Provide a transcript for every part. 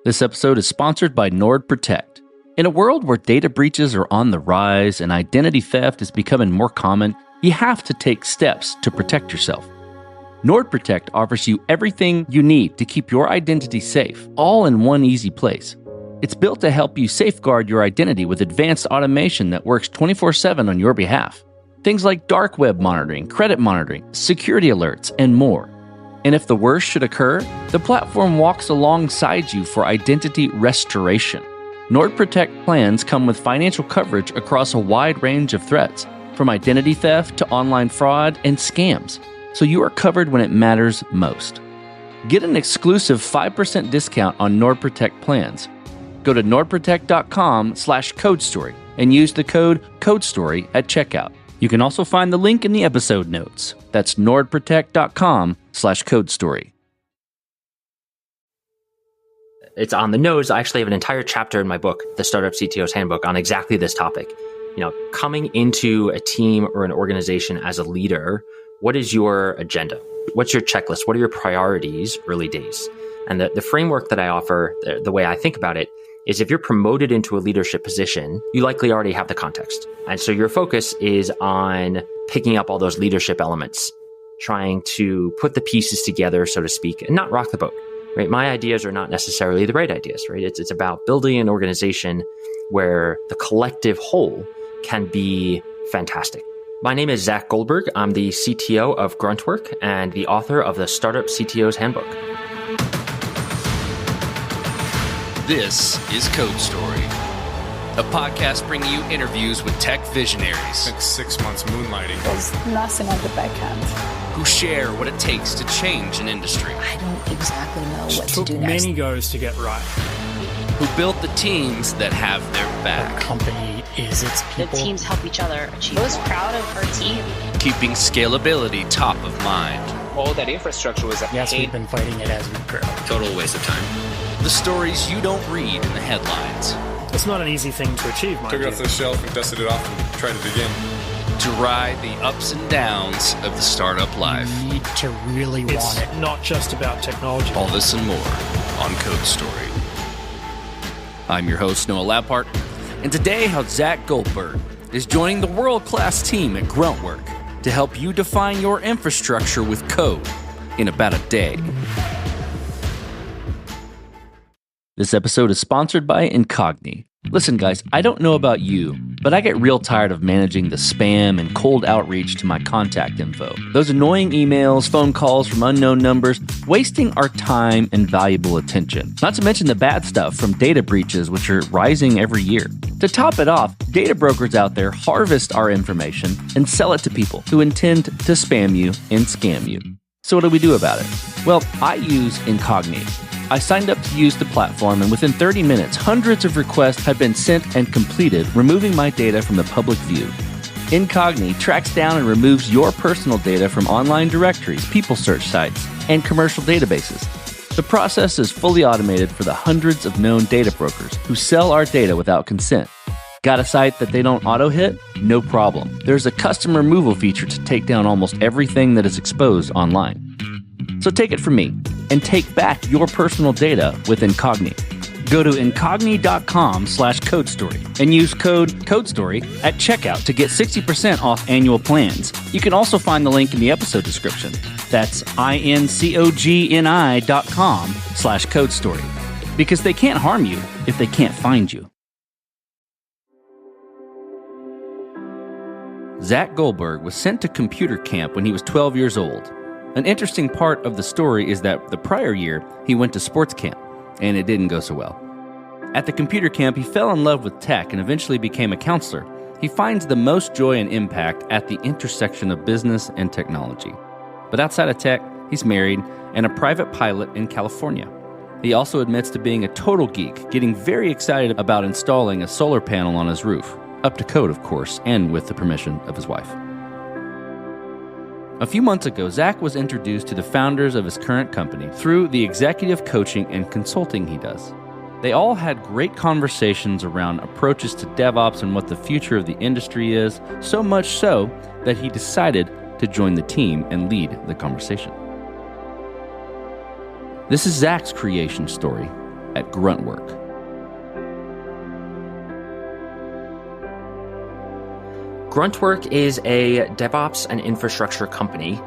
This episode is sponsored by NordProtect. In a world where data breaches are on the rise and identity theft is becoming more common, you have to take steps to protect yourself. NordProtect offers you everything you need to keep your identity safe, all in one easy place. It's built to help you safeguard your identity with advanced automation that works 24/7 on your behalf. Things like dark web monitoring, credit monitoring, security alerts, and more. And if the worst should occur, the platform walks alongside you for identity restoration. NordProtect plans come with financial coverage across a wide range of threats, from identity theft to online fraud and scams, so you are covered when it matters most. Get an exclusive 5% discount on NordProtect plans. Go to nordprotect.com/codestory and use the code CODESTORY at checkout. You can also find the link in the episode notes. That's nordprotect.com/codestory. It's on the nose. I actually have an entire chapter in my book, The Startup CTO's Handbook, on exactly this topic. Coming into a team or an organization as a leader, what is your agenda? What's your checklist? What are your priorities early days? And the framework that I offer, the way I think about it, is if you're promoted into a leadership position, you likely already have the context. And so your focus is on picking up all those leadership elements, trying to put the pieces together, so to speak, and not rock the boat, right? My ideas are not necessarily the right ideas, right? It's about building an organization where the collective whole can be fantastic. My name is Zach Goldberg. I'm the CTO of Gruntwork and the author of the Startup CTO's Handbook. This is Code Story, a podcast bringing you interviews with tech visionaries. Spent 6 months moonlighting. There's nothing on the back end. Who share what it takes to change an industry. I don't exactly know what to do Took next. many goes to get right. Who built the teams that have their back. The company is its people. The teams help each other achieve. I was proud of our team. Keeping scalability top of mind. All that infrastructure was Yes, we've been fighting it as we grow. Total waste of time. The stories you don't read in the headlines. It's not an easy thing to achieve, mind Took it off the shelf and dusted it off and tried it again. To ride the ups and downs of the startup life. You need to really want it. It's not just about technology. All this and more on Code Story. I'm your host, Noah Lappart, and today how Zach Goldberg is joining the world-class team at Gruntwork to help you define your infrastructure with code in about a day. This episode is sponsored by Incogni. Listen, guys, I don't know about you, but I get real tired of managing the spam and cold outreach to my contact info. Those annoying emails, phone calls from unknown numbers, wasting our time and valuable attention. Not to mention the bad stuff from data breaches, which are rising every year. To top it off, data brokers out there harvest our information and sell it to people who intend to spam you and scam you. So what do we do about it? Well, I use Incogni. I signed up to use the platform, and within 30 minutes, hundreds of requests have been sent and completed, removing my data from the public view. Incogni tracks down and removes your personal data from online directories, people search sites, and commercial databases. The process is fully automated for the hundreds of known data brokers who sell our data without consent. Got a site that they don't auto-hit? No problem. There's a custom removal feature to take down almost everything that is exposed online. So take it from me and take back your personal data with Incogni. Go to incogni.com/codestory and use code CODESTORY at checkout to get 60% off annual plans. You can also find the link in the episode description. That's incogni.com/codestory, because they can't harm you if they can't find you. Zach Goldberg was sent to computer camp when he was 12 years old. An interesting part of the story is that the prior year, he went to sports camp, and it didn't go so well. At the computer camp, he fell in love with tech and eventually became a counselor. He finds the most joy and impact at the intersection of business and technology. But outside of tech, he's married and a private pilot in California. He also admits to being a total geek, getting very excited about installing a solar panel on his roof. Up to code, of course, and with the permission of his wife. A few months ago, Zach was introduced to the founders of his current company through the executive coaching and consulting he does. They all had great conversations around approaches to DevOps and what the future of the industry is, so much so that he decided to join the team and lead the conversation. This is Zach's creation story. at Gruntwork. Gruntwork is a DevOps and infrastructure company.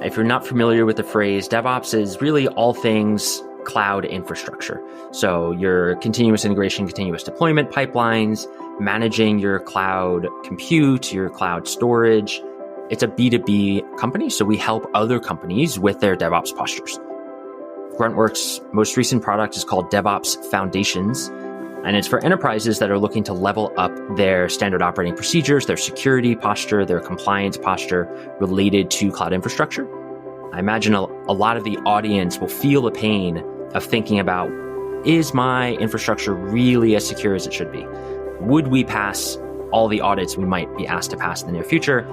If you're not familiar with the phrase, DevOps is really all things cloud infrastructure. So your continuous integration, continuous deployment pipelines, managing your cloud compute, your cloud storage. It's a B2B company, so we help other companies with their DevOps postures. Gruntwork's most recent product is called DevOps Foundations, and it's for enterprises that are looking to level up their standard operating procedures, their security posture, their compliance posture related to cloud infrastructure. I imagine a lot of the audience will feel the pain of thinking about, is my infrastructure really as secure as it should be? Would we pass all the audits we might be asked to pass in the near future?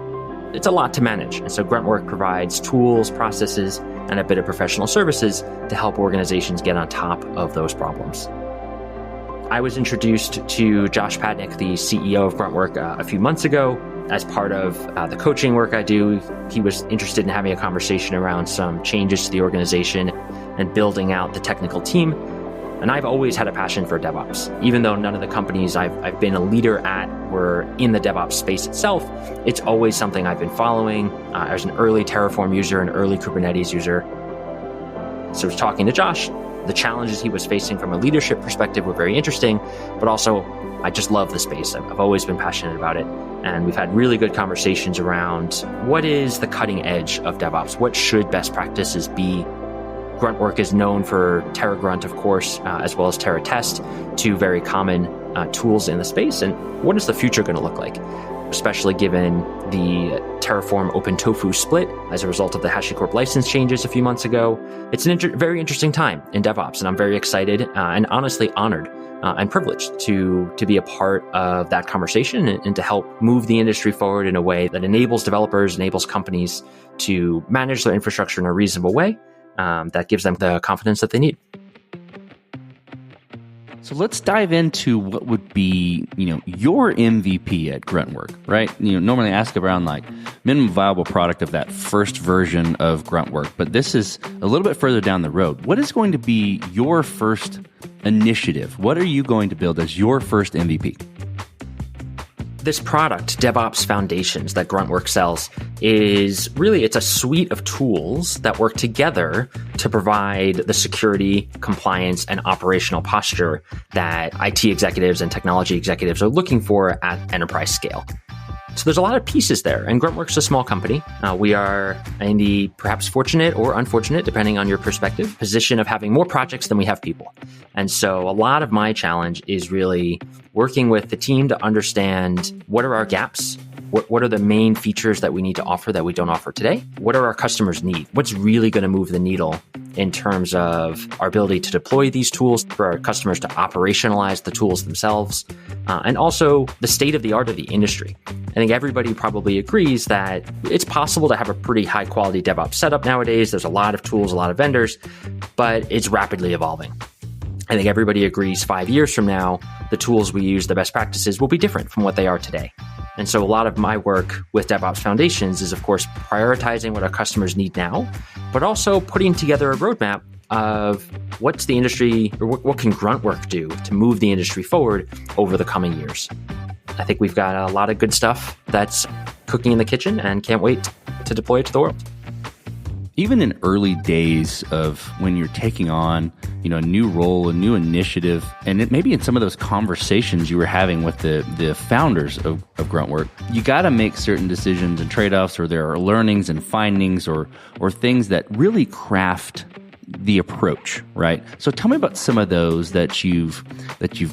It's a lot to manage. And so Gruntwork provides tools, processes, and a bit of professional services to help organizations get on top of those problems. I was introduced to Josh Padnick, the CEO of Gruntwork, a few months ago as part of the coaching work I do. He was interested in having a conversation around some changes to the organization and building out the technical team. And I've always had a passion for DevOps. Even though none of the companies I've been a leader at were in the DevOps space itself, it's always something I've been following. I was an early Terraform user, an early Kubernetes user. So I was talking to Josh. The challenges he was facing from a leadership perspective were very interesting, but also I just love the space. I've always been passionate about it. And we've had really good conversations around what is the cutting edge of DevOps? What should best practices be? Gruntwork is known for TerraGrunt, of course, as well as TerraTest, two very common tools in the space. And what is the future going to look like? Especially given the Terraform OpenTofu split as a result of the HashiCorp license changes a few months ago. It's a very interesting time in DevOps, and I'm very excited and honestly honored and privileged to be a part of that conversation and to help move the industry forward in a way that enables developers, enables companies to manage their infrastructure in a reasonable way that gives them the confidence that they need. So let's dive into what would be, your MVP at Gruntwork, right? Normally I ask around like minimum viable product of that first version of Gruntwork, but this is a little bit further down the road. What is going to be your first initiative? What are you going to build as your first MVP? This product, DevOps Foundations, that Gruntwork sells is really, it's a suite of tools that work together to provide the security, compliance, and operational posture that IT executives and technology executives are looking for at enterprise scale. So there's a lot of pieces there, and Gruntwork's a small company. We are in the perhaps fortunate or unfortunate, depending on your perspective, position of having more projects than we have people. And so a lot of my challenge is really working with the team to understand what are our gaps, what are the main features that we need to offer that we don't offer today? What are our customers need? What's really going to move the needle in terms of our ability to deploy these tools, for our customers to operationalize the tools themselves, and also the state of the art of the industry. I think everybody probably agrees that it's possible to have a pretty high quality DevOps setup nowadays. There's a lot of tools, a lot of vendors, but it's rapidly evolving. I think everybody agrees 5 years from now, the tools we use, the best practices will be different from what they are today. And so a lot of my work with DevOps Foundations is, of course, prioritizing what our customers need now, but also putting together a roadmap of what's the industry, or what can Gruntwork do to move the industry forward over the coming years. I think we've got a lot of good stuff that's cooking in the kitchen and can't wait to deploy it to the world. Even in early days of when you're taking on, a new role, a new initiative, and maybe in some of those conversations you were having with the founders of Gruntwork, you got to make certain decisions and trade-offs, or there are learnings and findings or things that really craft the approach, right? So tell me about some of those that you've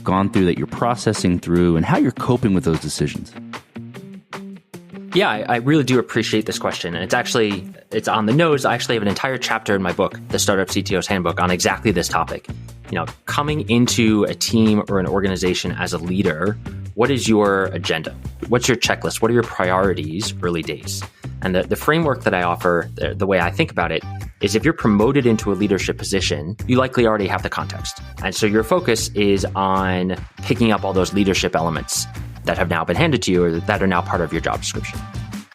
gone through, that you're processing through, and how you're coping with those decisions. Yeah, I really do appreciate this question. And it's on the nose. I actually have an entire chapter in my book, The Startup CTO's Handbook, on exactly this topic. Coming into a team or an organization as a leader, what is your agenda? What's your checklist? What are your priorities early days? And the framework that I offer, the way I think about it, is if you're promoted into a leadership position, you likely already have the context. And so your focus is on picking up all those leadership elements that have now been handed to you, or that are now part of your job description.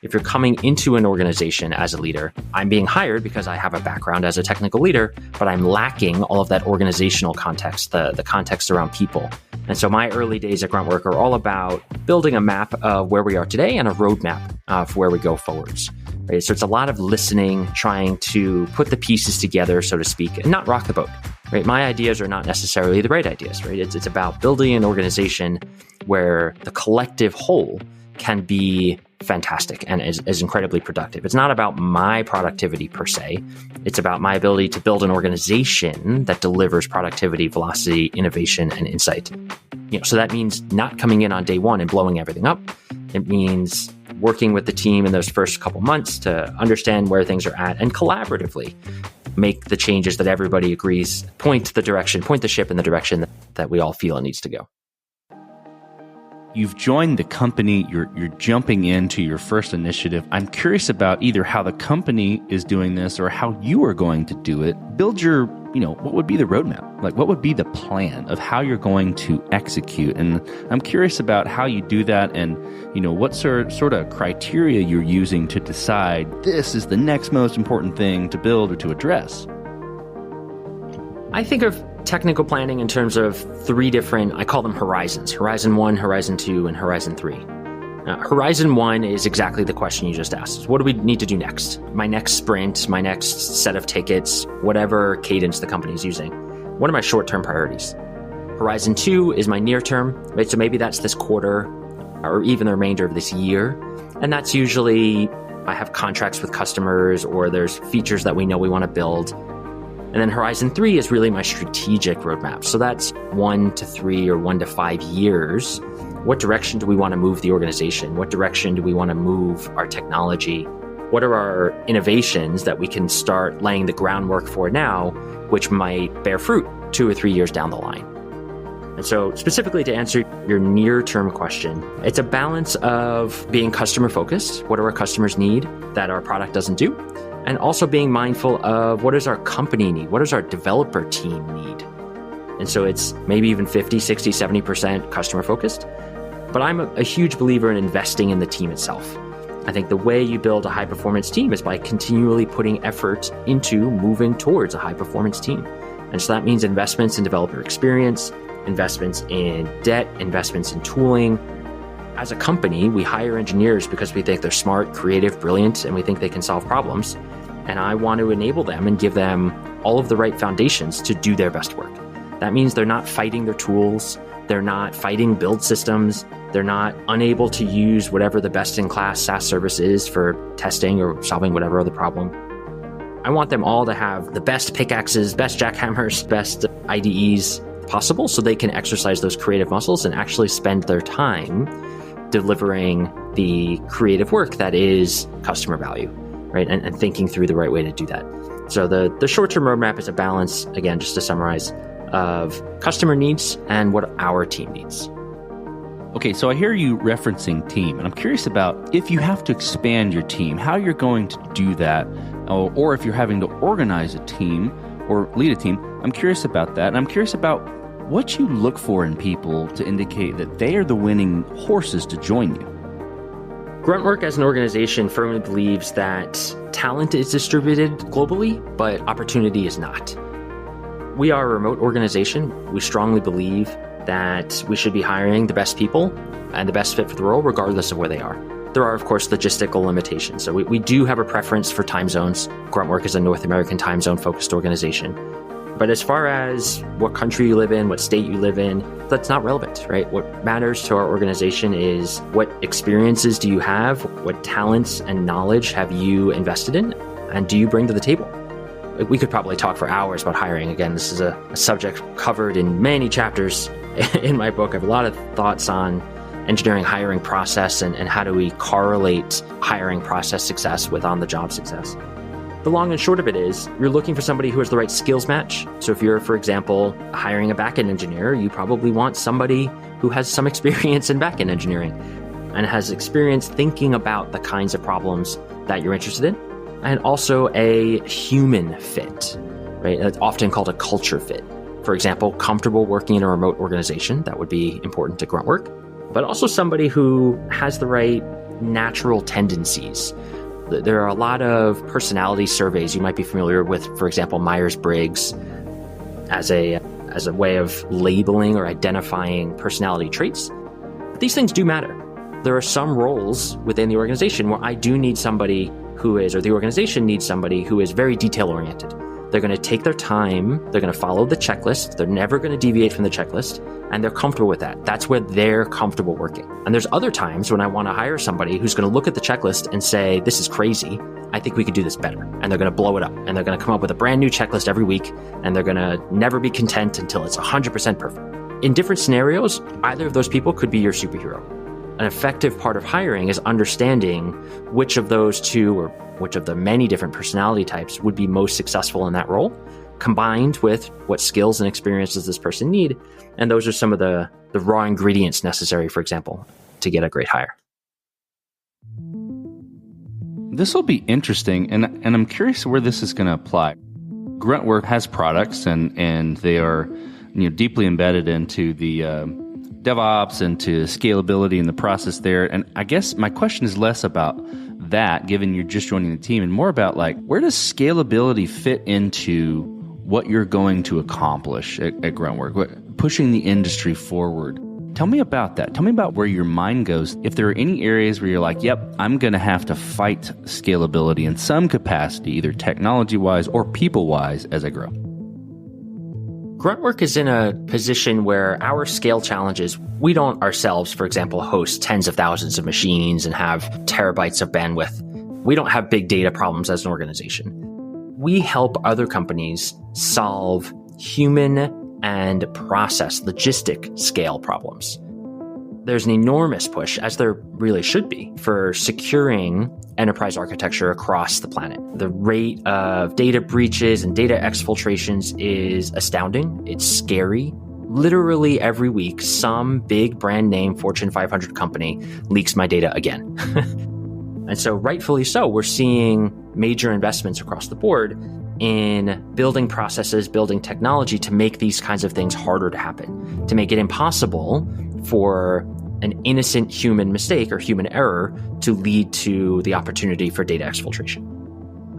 If you're coming into an organization as a leader, I'm being hired because I have a background as a technical leader, but I'm lacking all of that organizational context, the context around people. And so my early days at Gruntwork are all about building a map of where we are today and a roadmap for where we go forwards. Right? So it's a lot of listening, trying to put the pieces together, so to speak, and not rock the boat. Right? My ideas are not necessarily the right ideas. Right? It's about building an organization where the collective whole can be fantastic and is incredibly productive. It's not about my productivity per se. It's about my ability to build an organization that delivers productivity, velocity, innovation, and insight. So that means not coming in on day one and blowing everything up. It means working with the team in those first couple months to understand where things are at and collaboratively make the changes that everybody agrees, point the ship in the direction that we all feel it needs to go. You've joined the company, you're jumping into your first initiative. I'm curious about either how the company is doing this or how you are going to do it. Build your, what would be the roadmap? Like, what would be the plan of how you're going to execute? And I'm curious about how you do that and, what sort of criteria you're using to decide this is the next most important thing to build or to address. I think of technical planning in terms of three different, I call them horizons. Horizon 1, Horizon 2, and Horizon 3. Horizon 1 is exactly the question you just asked. What do we need to do next? My next sprint, my next set of tickets, whatever cadence the company is using. What are my short-term priorities? Horizon 2 is my near-term, right? So maybe that's this quarter or even the remainder of this year. And that's usually I have contracts with customers or there's features that we know we want to build. And then Horizon 3 is really my strategic roadmap. So that's 1 to 3 or 1 to 5 years. What direction do we want to move the organization? What direction do we want to move our technology? What are our innovations that we can start laying the groundwork for now, which might bear fruit 2 or 3 years down the line? And so specifically to answer your near-term question, it's a balance of being customer-focused. What do our customers need that our product doesn't do? And also being mindful of what does our company need? What does our developer team need? And so it's maybe even 50, 60, 70% customer focused. But I'm a huge believer in investing in the team itself. I think the way you build a high performance team is by continually putting effort into moving towards a high performance team. And so that means investments in developer experience, investments in debt, investments in tooling. As a company, we hire engineers because we think they're smart, creative, brilliant, and we think they can solve problems. And I want to enable them and give them all of the right foundations to do their best work. That means they're not fighting their tools. They're not fighting build systems. They're not unable to use whatever the best-in-class SaaS service is for testing or solving whatever other problem. I want them all to have the best pickaxes, best jackhammers, best IDEs possible so they can exercise those creative muscles and actually spend their time delivering the creative work that is customer value, right? And thinking through the right way to do that. So the short-term roadmap is a balance, again, just to summarize, of customer needs and what our team needs. Okay, so I hear you referencing team, and I'm curious about if you have to expand your team, how you're going to do that, or if you're having to organize a team or lead a team. I'm curious about that, and I'm curious about what you look for in people to indicate that they are the winning horses to join you. Gruntwork as an organization firmly believes that talent is distributed globally, but opportunity is not. We are a remote organization. We strongly believe that we should be hiring the best people and the best fit for the role, regardless of where they are. There are, of course, logistical limitations. So we do have a preference for time zones. Gruntwork is a North American time zone focused organization. But as far as what country you live in, what state you live in, that's not relevant, right? What matters to our organization is what experiences do you have? What talents and knowledge have you invested in? And do you bring to the table? We could probably talk for hours about hiring. Again, this is a subject covered in many chapters in my book. I have a lot of thoughts on engineering hiring process and how do we correlate hiring process success with on-the-job success. The long and short of it is you're looking for somebody who has the right skills match. So if you're, for example, hiring a backend engineer, you probably want somebody who has some experience in backend engineering and has experience thinking about the kinds of problems that you're interested in, and also a human fit, right? It's often called a culture fit. For example, comfortable working in a remote organization, that would be important to Gruntwork, but also somebody who has the right natural tendencies. There are a lot of personality surveys you might be familiar with, for example, Myers-Briggs, as a way of labeling or identifying personality traits. These things do matter. There are some roles within the organization where I do need somebody who is, or the organization needs somebody who is very detail-oriented. They're going to take their time, they're going to follow the checklist, they're never going to deviate from the checklist, and they're comfortable with that. That's where they're comfortable working. And there's other times when I want to hire somebody who's going to look at the checklist and say, this is crazy, I think we could do this better. And they're going to blow it up, and they're going to come up with a brand new checklist every week, and they're going to never be content until it's 100% perfect. In different scenarios, either of those people could be your superhero. An effective part of hiring is understanding which of those two or which of the many different personality types would be most successful in that role, combined with what skills and experiences this person need. And those are some of the raw ingredients necessary, for example, to get a great hire. This will be interesting, and I'm curious where this is going to apply. Gruntwork has products, and they are deeply embedded into the DevOps and to scalability in the process there. And I guess my question is less about that, given you're just joining the team, and more about where does scalability fit into what you're going to accomplish at Gruntwork, pushing the industry forward. Tell me about that. Tell me about where your mind goes. If there are any areas where you're like, yep, I'm going to have to fight scalability in some capacity, either technology-wise or people-wise as I grow. Gruntwork is in a position where our scale challenges, we don't ourselves, for example, host tens of thousands of machines and have terabytes of bandwidth. We don't have big data problems as an organization. We help other companies solve human and process logistic scale problems. There's an enormous push, as there really should be, for securing enterprise architecture across the planet. The rate of data breaches and data exfiltrations is astounding. It's scary. Literally every week, some big brand name Fortune 500 company leaks my data again. And so rightfully so, we're seeing major investments across the board in building processes, building technology to make these kinds of things harder to happen, to make it impossible for an innocent human mistake or human error to lead to the opportunity for data exfiltration.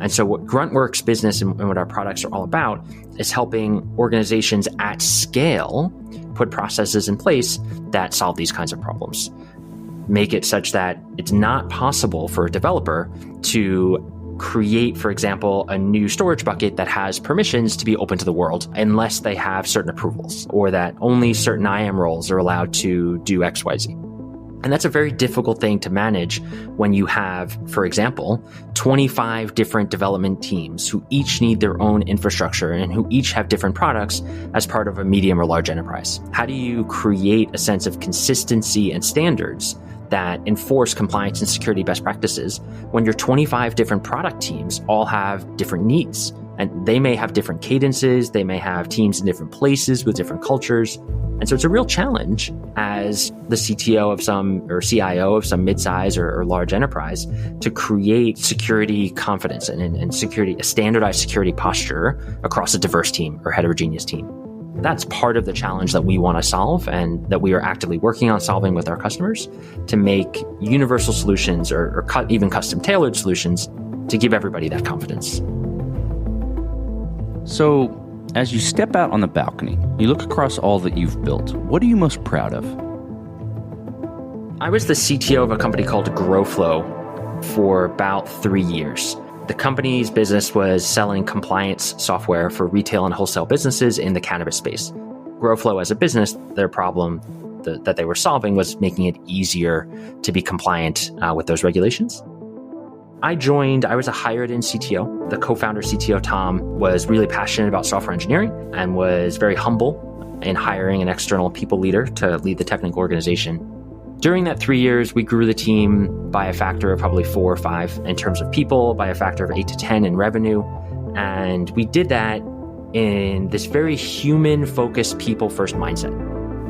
And so what Gruntwork's business and what our products are all about is helping organizations at scale put processes in place that solve these kinds of problems. Make it such that it's not possible for a developer to create, for example, a new storage bucket that has permissions to be open to the world unless they have certain approvals, or that only certain IAM roles are allowed to do XYZ. And that's a very difficult thing to manage when you have, for example, 25 different development teams who each need their own infrastructure and who each have different products as part of a medium or large enterprise. How do you create a sense of consistency and standards that enforce compliance and security best practices when your 25 different product teams all have different needs? And they may have different cadences, they may have teams in different places with different cultures. And so it's a real challenge as the CTO of some, or CIO of some midsize or large enterprise, to create security confidence and security, a standardized security posture across a diverse team or heterogeneous team. That's part of the challenge that we want to solve and that we are actively working on solving with our customers, to make universal solutions or even custom tailored solutions to give everybody that confidence. So as you step out on the balcony, you look across all that you've built. What are you most proud of? I was the CTO of a company called GrowFlow for about 3 years. The company's business was selling compliance software for retail and wholesale businesses in the cannabis space. GrowFlow as a business, their problem that they were solving was making it easier to be compliant with those regulations. I was a hired-in CTO. The co-founder CTO, Tom, was really passionate about software engineering and was very humble in hiring an external people leader to lead the technical organization. During that 3 years, we grew the team by a factor of probably 4 or 5 in terms of people, by a factor of 8 to 10 in revenue. And we did that in this very human-focused, people-first mindset.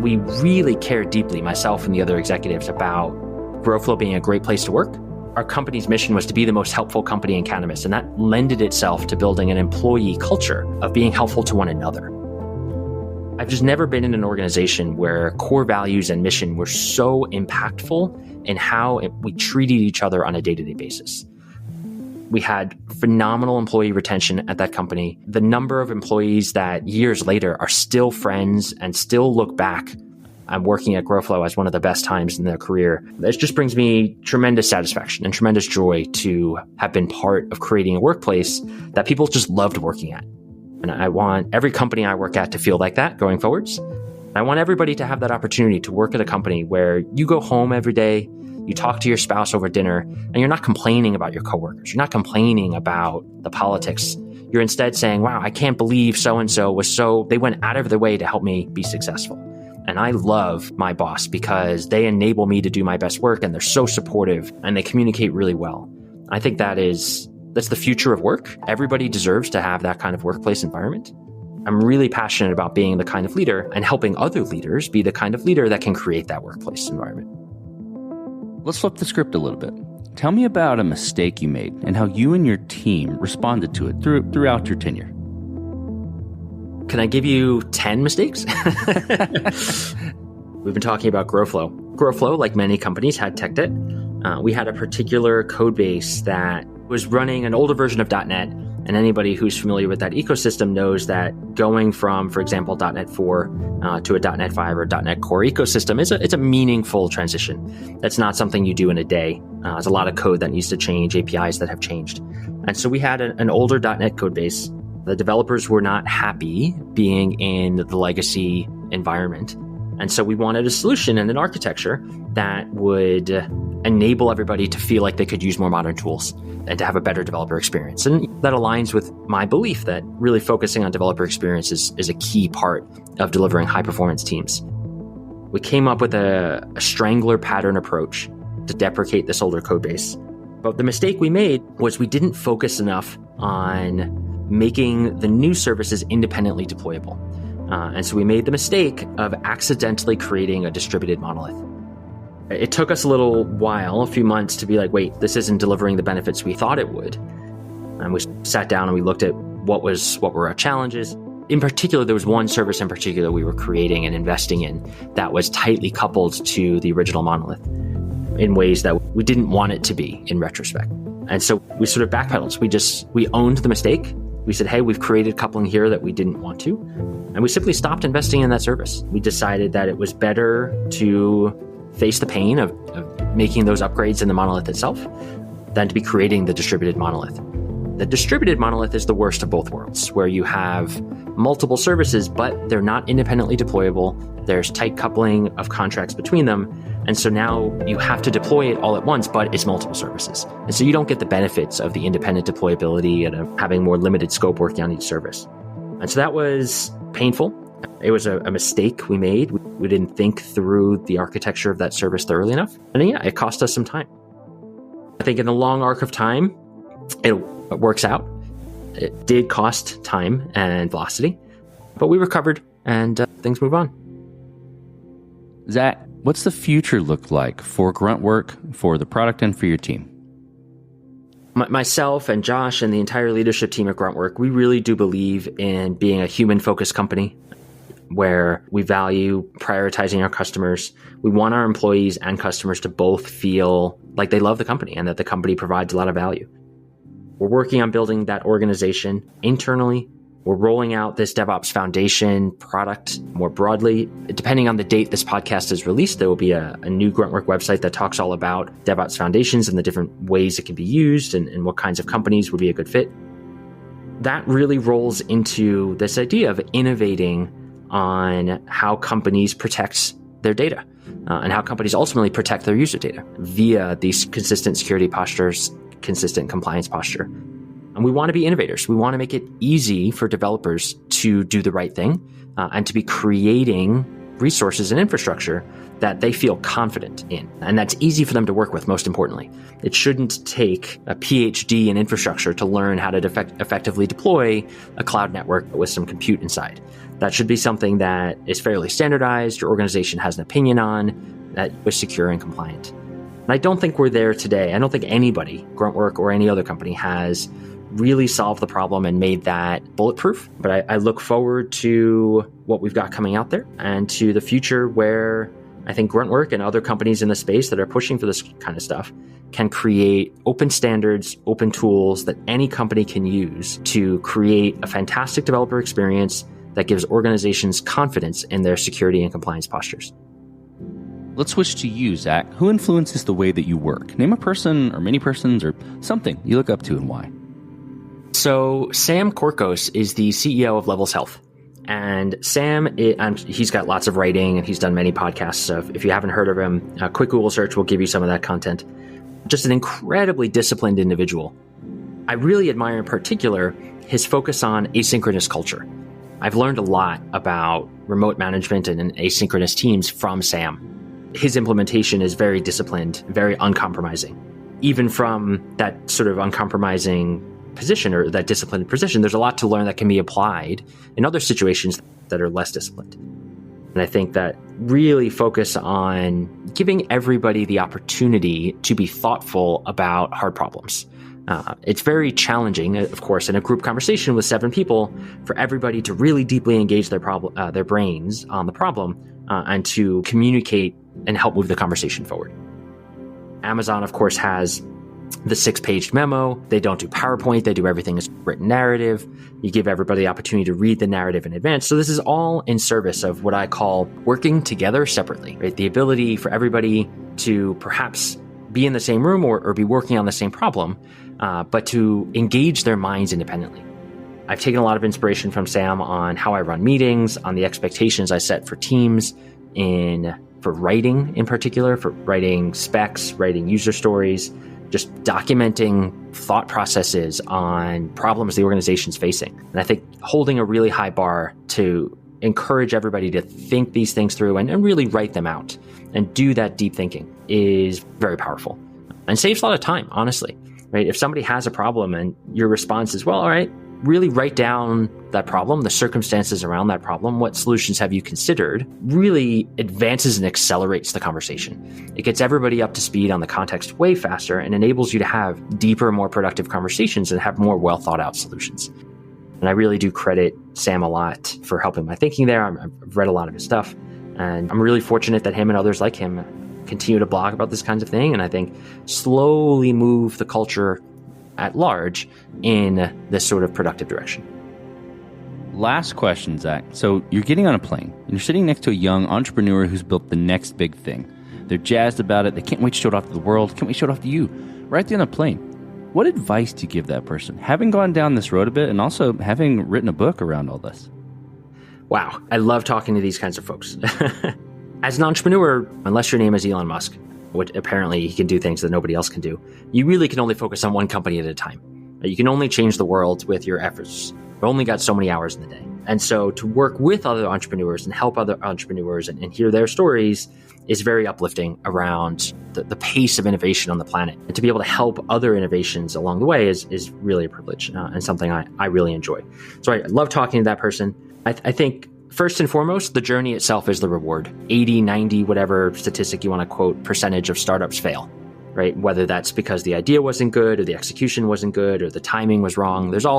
We really cared deeply, myself and the other executives, about GrowFlow being a great place to work. Our company's mission was to be the most helpful company in cannabis, and that lended itself to building an employee culture of being helpful to one another. I've just never been in an organization where core values and mission were so impactful in how we treated each other on a day-to-day basis. We had phenomenal employee retention at that company. The number of employees that years later are still friends and still look back on working at GrowFlow as one of the best times in their career. It just brings me tremendous satisfaction and tremendous joy to have been part of creating a workplace that people just loved working at. And I want every company I work at to feel like that going forwards. I want everybody to have that opportunity to work at a company where you go home every day, you talk to your spouse over dinner, and you're not complaining about your coworkers. You're not complaining about the politics. You're instead saying, wow, I can't believe so-and-so they went out of their way to help me be successful. And I love my boss because they enable me to do my best work, and they're so supportive and they communicate really well. I think that's the future of work. Everybody deserves to have that kind of workplace environment. I'm really passionate about being the kind of leader and helping other leaders be the kind of leader that can create that workplace environment. Let's flip the script a little bit. Tell me about a mistake you made and how you and your team responded to it throughout your tenure. Can I give you 10 mistakes? We've been talking about GrowFlow. GrowFlow, like many companies, had tech debt. We had a particular code base that was running an older version of .NET, and anybody who's familiar with that ecosystem knows that going from, for example, .NET 4 to a .NET 5 or .NET Core ecosystem it's a meaningful transition. That's not something you do in a day. There's a lot of code that needs to change, APIs that have changed. And so we had an older .NET code base. The developers were not happy being in the legacy environment. And so we wanted a solution and an architecture that would enable everybody to feel like they could use more modern tools and to have a better developer experience. And that aligns with my belief that really focusing on developer experience is a key part of delivering high performance teams. We came up with a strangler pattern approach to deprecate this older code base. But the mistake we made was we didn't focus enough on making the new services independently deployable. And so we made the mistake of accidentally creating a distributed monolith. It took us a little while, a few months, to be like, wait, this isn't delivering the benefits we thought it would. And we sat down and we looked at what were our challenges. In particular, there was one service in particular we were creating and investing in that was tightly coupled to the original monolith in ways that we didn't want it to be in retrospect. And so we sort of backpedaled. We owned the mistake. We said, hey, we've created coupling here that we didn't want to. And we simply stopped investing in that service. We decided that it was better to face the pain of making those upgrades in the monolith itself than to be creating the distributed monolith. The distributed monolith is the worst of both worlds, where you have multiple services, but they're not independently deployable. There's tight coupling of contracts between them. And so now you have to deploy it all at once, but it's multiple services. And so you don't get the benefits of the independent deployability and of having more limited scope working on each service. And so that was painful. It was a mistake we made. We didn't think through the architecture of that service thoroughly enough. And yeah, it cost us some time. I think in the long arc of time, it works out. It did cost time and velocity, but we recovered and things move on. Zach, what's the future look like for Gruntwork, for the product, and for your team? Myself and Josh and the entire leadership team at Gruntwork, we really do believe in being a human-focused company where we value prioritizing our customers. We want our employees and customers to both feel like they love the company and that the company provides a lot of value. We're working on building that organization internally. We're rolling out this DevOps Foundation product more broadly. Depending on the date this podcast is released, there will be a new Gruntwork website that talks all about DevOps Foundations and the different ways it can be used and what kinds of companies would be a good fit. That really rolls into this idea of innovating on how companies protect their data and how companies ultimately protect their user data via these consistent security postures, consistent compliance posture. And we want to be innovators. We want to make it easy for developers to do the right thing and to be creating resources and infrastructure that they feel confident in. And that's easy for them to work with, most importantly. It shouldn't take a PhD in infrastructure to learn how to effectively deploy a cloud network with some compute inside. That should be something that is fairly standardized, your organization has an opinion on, that is secure and compliant. And I don't think we're there today. I don't think anybody, Gruntwork or any other company, has really solved the problem and made that bulletproof. But I look forward to what we've got coming out there and to the future where I think Gruntwork and other companies in the space that are pushing for this kind of stuff can create open standards, open tools that any company can use to create a fantastic developer experience that gives organizations confidence in their security and compliance postures. Let's switch to you, Zach. Who influences the way that you work? Name a person or many persons or something you look up to and why. So Sam Korkos is the CEO of Levels Health. And Sam, he's got lots of writing and he's done many podcasts. So if you haven't heard of him, a quick Google search will give you some of that content. Just an incredibly disciplined individual. I really admire in particular his focus on asynchronous culture. I've learned a lot about remote management and asynchronous teams from Sam. His implementation is very disciplined, very uncompromising. Even from that sort of uncompromising position or that disciplined position, there's a lot to learn that can be applied in other situations that are less disciplined. And I think that really focus on giving everybody the opportunity to be thoughtful about hard problems. It's very challenging, of course, in a group conversation with 7 people for everybody to really deeply engage their brains on the problem and to communicate and help move the conversation forward. Amazon, of course, has the 6-page memo. They don't do PowerPoint. They do everything as written narrative. You give everybody the opportunity to read the narrative in advance. So this is all in service of what I call working together separately, right? The ability for everybody to perhaps be in the same room or be working on the same problem, but to engage their minds independently. I've taken a lot of inspiration from Sam on how I run meetings, on the expectations I set for teams, for writing in particular, for writing specs, writing user stories, just documenting thought processes on problems the organization's facing. And I think holding a really high bar to encourage everybody to think these things through and really write them out and do that deep thinking is very powerful and saves a lot of time, honestly, right? If somebody has a problem and your response is, well, all right, really write down that problem, the circumstances around that problem, what solutions have you considered, really advances and accelerates the conversation. It gets everybody up to speed on the context way faster and enables you to have deeper, more productive conversations and have more well thought out solutions. And I really do credit Sam a lot for helping my thinking there. I've read a lot of his stuff, and I'm really fortunate that him and others like him continue to blog about this kinds of thing, and I think slowly move the culture at large in this sort of productive direction. Last question, Zach. So you're getting on a plane and you're sitting next to a young entrepreneur who's built the next big thing. They're jazzed about it. They can't wait to show it off to the world. Can't wait to show it off to you right there on the plane. What advice do you give that person, having gone down this road a bit and also having written a book around all this? Wow. I love talking to these kinds of folks. As an entrepreneur, unless your name is Elon Musk, which apparently he can do things that nobody else can do, you really can only focus on one company at a time. You can only change the world with your efforts. You've only got so many hours in the day. And so to work with other entrepreneurs and help other entrepreneurs and hear their stories is very uplifting around the pace of innovation on the planet. And to be able to help other innovations along the way is really a privilege and something I really enjoy. So I love talking to that person. I think first and foremost, the journey itself is the reward. 80, 90, whatever statistic you want to quote, percentage of startups fail, right? Whether that's because the idea wasn't good or the execution wasn't good or the timing was wrong. There's a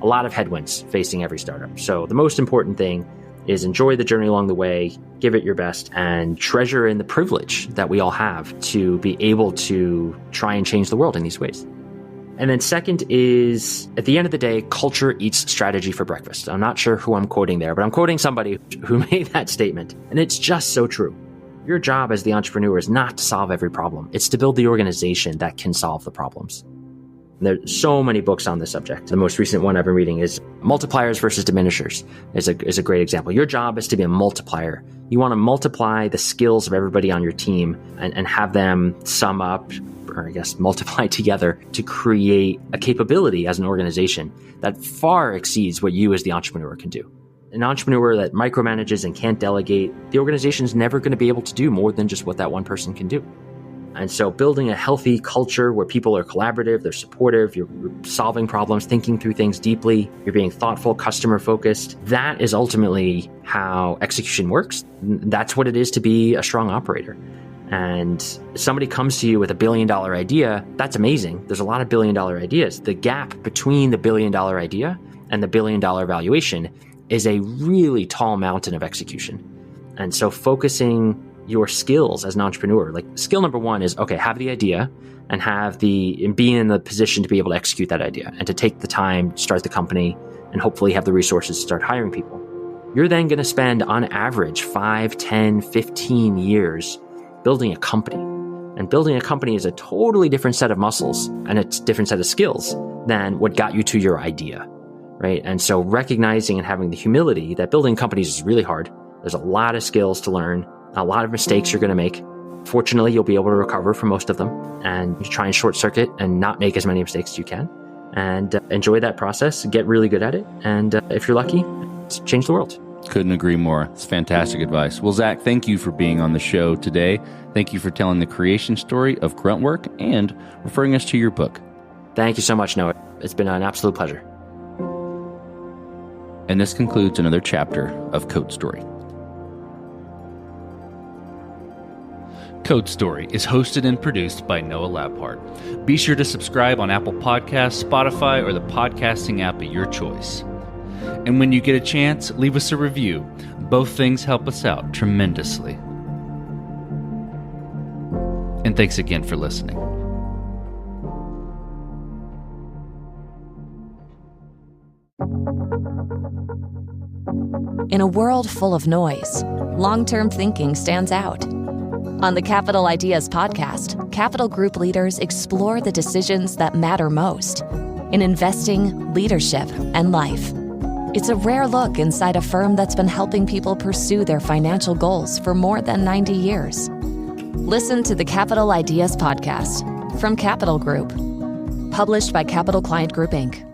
lot of headwinds facing every startup. So the most important thing is enjoy the journey along the way, give it your best, and treasure in the privilege that we all have to be able to try and change the world in these ways. And then second is, at the end of the day, culture eats strategy for breakfast. I'm not sure who I'm quoting there, but I'm quoting somebody who made that statement. And it's just so true. Your job as the entrepreneur is not to solve every problem. It's to build the organization that can solve the problems. And there's so many books on this subject. The most recent one I've been reading is Multipliers versus Diminishers is a great example. Your job is to be a multiplier. You want to multiply the skills of everybody on your team and have them sum up, or I guess multiply together to create a capability as an organization that far exceeds what you as the entrepreneur can do. An entrepreneur that micromanages and can't delegate, the organization's never going to be able to do more than just what that one person can do. And so building a healthy culture where people are collaborative, they're supportive, you're solving problems, thinking through things deeply, you're being thoughtful, customer focused, that is ultimately how execution works. That's what it is to be a strong operator. And somebody comes to you with $1 billion idea, that's amazing. There's a lot of $1 billion ideas. The gap between the $1 billion idea and the $1 billion valuation is a really tall mountain of execution. And so focusing your skills as an entrepreneur. Like skill number one is, okay, have the idea and be in the position to be able to execute that idea and to take the time, start the company, and hopefully have the resources to start hiring people. You're then going to spend on average 5, 10, 15 years building a company. And building a company is a totally different set of muscles and a different set of skills than what got you to your idea, right? And so recognizing and having the humility that building companies is really hard. There's a lot of skills to learn, a lot of mistakes you're going to make. Fortunately, you'll be able to recover from most of them and you try and short circuit and not make as many mistakes as you can and enjoy that process, get really good at it. And if you're lucky, change the world. Couldn't agree more. It's fantastic advice. Well, Zach, thank you for being on the show today. Thank you for telling the creation story of Gruntwork and referring us to your book. Thank you so much, Noah. It's been an absolute pleasure. And this concludes another chapter of Code Story. Code Story is hosted and produced by Noah Labhart. Be sure to subscribe on Apple Podcasts, Spotify, or the podcasting app of your choice. And when you get a chance, leave us a review. Both things help us out tremendously. And thanks again for listening. In a world full of noise, long-term thinking stands out. On the Capital Ideas podcast, Capital Group leaders explore the decisions that matter most in investing, leadership, and life. It's a rare look inside a firm that's been helping people pursue their financial goals for more than 90 years. Listen to the Capital Ideas podcast from Capital Group, published by Capital Client Group, Inc.